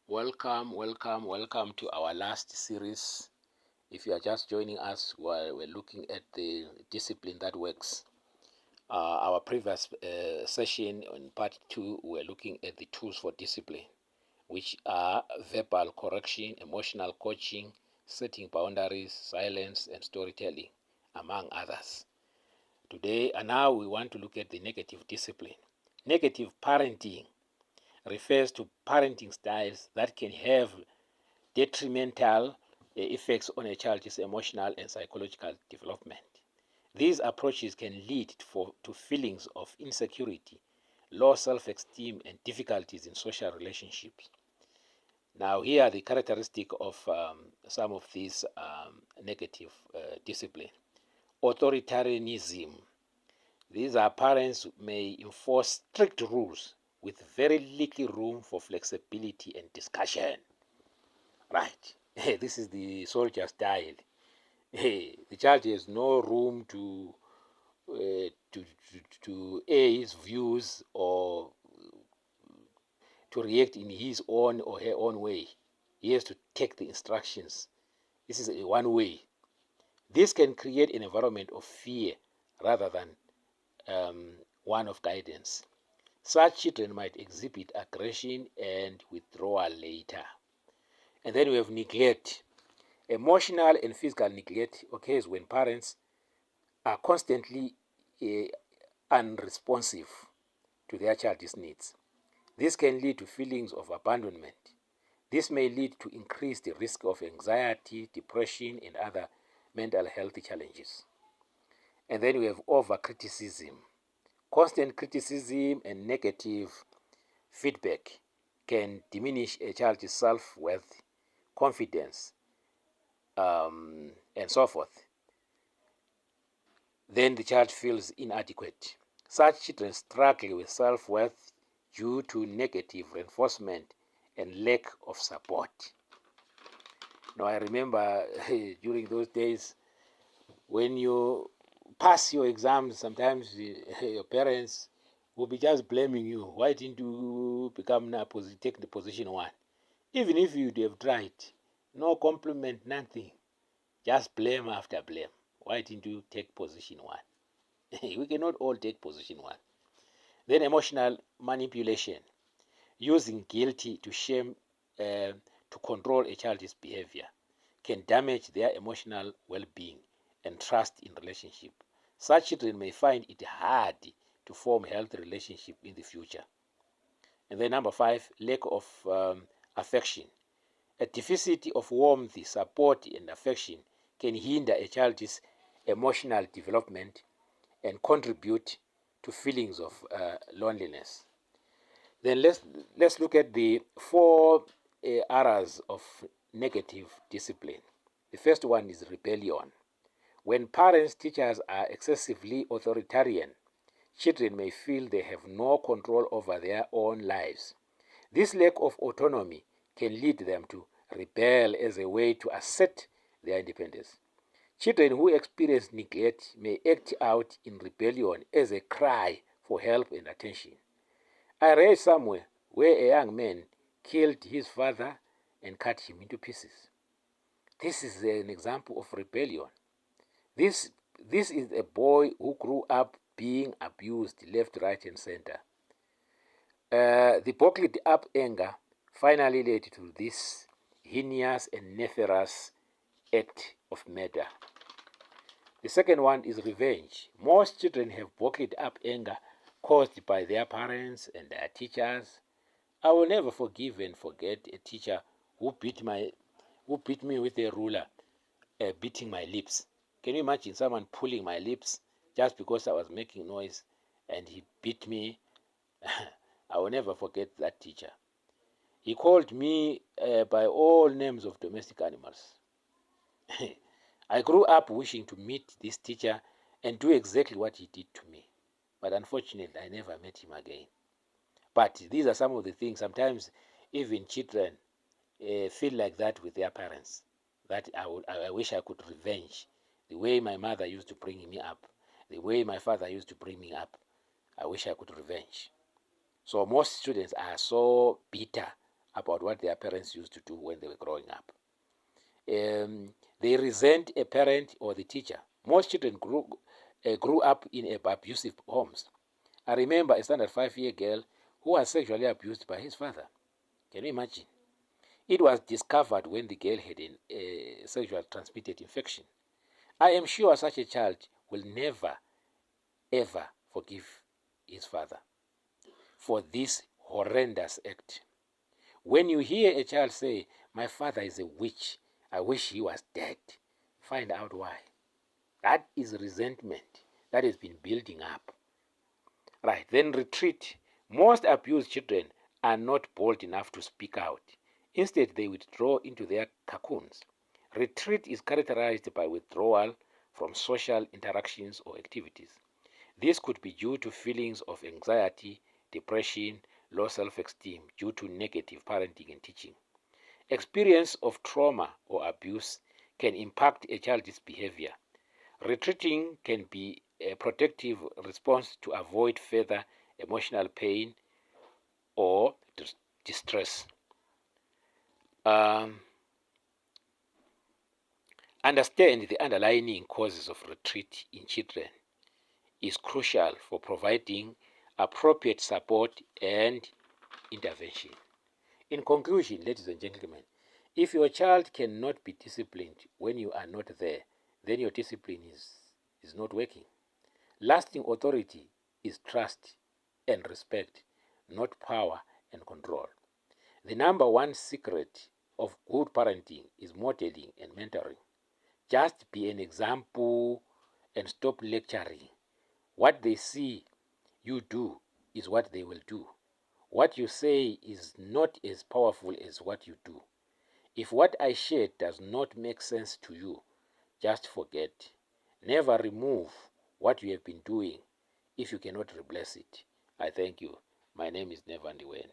Welcome to our last series. If you are just joining us, we're looking at the discipline that works. Our previous session on part 2, we're looking at the tools for discipline, which are verbal correction, emotional coaching, setting boundaries, silence, and storytelling, among others. Today and now we want to look at the negative discipline. Negative parenting refers to parenting styles that can have detrimental effects on a child's emotional and psychological development. These approaches can lead to feelings of insecurity, low self-esteem, and difficulties in social relationships. Now, here are the characteristics of some of these negative discipline. Authoritarianism. These are parents may enforce strict rules with very little room for flexibility and discussion. Right. This is the soldier style. The child has no room to air his views or to react in his own or her own way. He has to take the instructions. This is a one way. This can create an environment of fear rather than one of guidance. Such children might exhibit aggression and withdrawal later. And then we have neglect. Emotional and physical neglect occurs when parents are constantly unresponsive to their child's needs. This can lead to feelings of abandonment. This may lead to increased risk of anxiety, depression, and other mental health challenges. And then we have over-criticism. Constant criticism and negative feedback can diminish a child's self-worth, confidence, and so forth. Then the child feels inadequate. Such children struggle with self-worth due to negative reinforcement and lack of support. Now, I remember during those days when you pass your exams, sometimes your parents will be just blaming you. Why didn't you take the position 1? Even if you'd have tried, no compliment, nothing. Just blame after blame. Why didn't you take position 1? We cannot all take position 1. Then emotional manipulation. Using guilty to shame to control a child's behavior can damage their emotional well-being and trust in relationship. Such children may find it hard to form healthy relationship in the future. And then number 5, lack of affection. A deficit of warmth, support, and affection can hinder a child's emotional development and contribute to feelings of loneliness. Then let's look at the 4 areas of negative discipline. The first one is rebellion. When parents, teachers are excessively authoritarian, children may feel they have no control over their own lives. This lack of autonomy can lead them to rebel as a way to assert their independence. Children who experience neglect may act out in rebellion as a cry for help and attention. I read somewhere where a young man killed his father and cut him into pieces. This is an example of rebellion. This is a boy who grew up being abused left, right, and center. The bottled up anger finally led to this heinous and nefarious act of murder. The second one is revenge. Most children have bottled up anger caused by their parents and their teachers. I will never forgive and forget a teacher who beat me with a ruler, beating my lips. Can you imagine someone pulling my lips just because I was making noise and he beat me? I will never forget that teacher. He called me by all names of domestic animals. I grew up wishing to meet this teacher and do exactly what he did to me. But unfortunately, I never met him again. But these are some of the things. Sometimes even children feel like that with their parents. That I wish I could revenge. The way my mother used to bring me up, the way my father used to bring me up, I wish I could revenge. So most students are so bitter about what their parents used to do when they were growing up. They resent a parent or the teacher. Most children grew up in abusive homes. I remember a standard 5-year girl who was sexually abused by his father. Can you imagine? It was discovered when the girl had a sexual transmitted infection. I am sure such a child will never, ever forgive his father for this horrendous act. When you hear a child say, "My father is a witch, I wish he was dead," find out why. That is resentment that has been building up. Right, then retreat. Most abused children are not bold enough to speak out. Instead, they withdraw into their cocoons. Retreat is characterized by withdrawal from social interactions or activities. This could be due to feelings of anxiety, depression, low self-esteem due to negative parenting and teaching. Experience of trauma or abuse can impact a child's behavior. Retreating can be a protective response to avoid further emotional pain or distress. Understand the underlying causes of retreat in children is crucial for providing appropriate support and intervention. In conclusion, ladies and gentlemen, if your child cannot be disciplined when you are not there, then your discipline is not working. Lasting authority is trust and respect, not power and control. The number one secret of good parenting is modeling and mentoring. Just be an example and stop lecturing. What they see you do is what they will do. What you say is not as powerful as what you do. If what I shared does not make sense to you, just forget. Never remove what you have been doing if you cannot replace it. I thank you. My name is Ndiweni.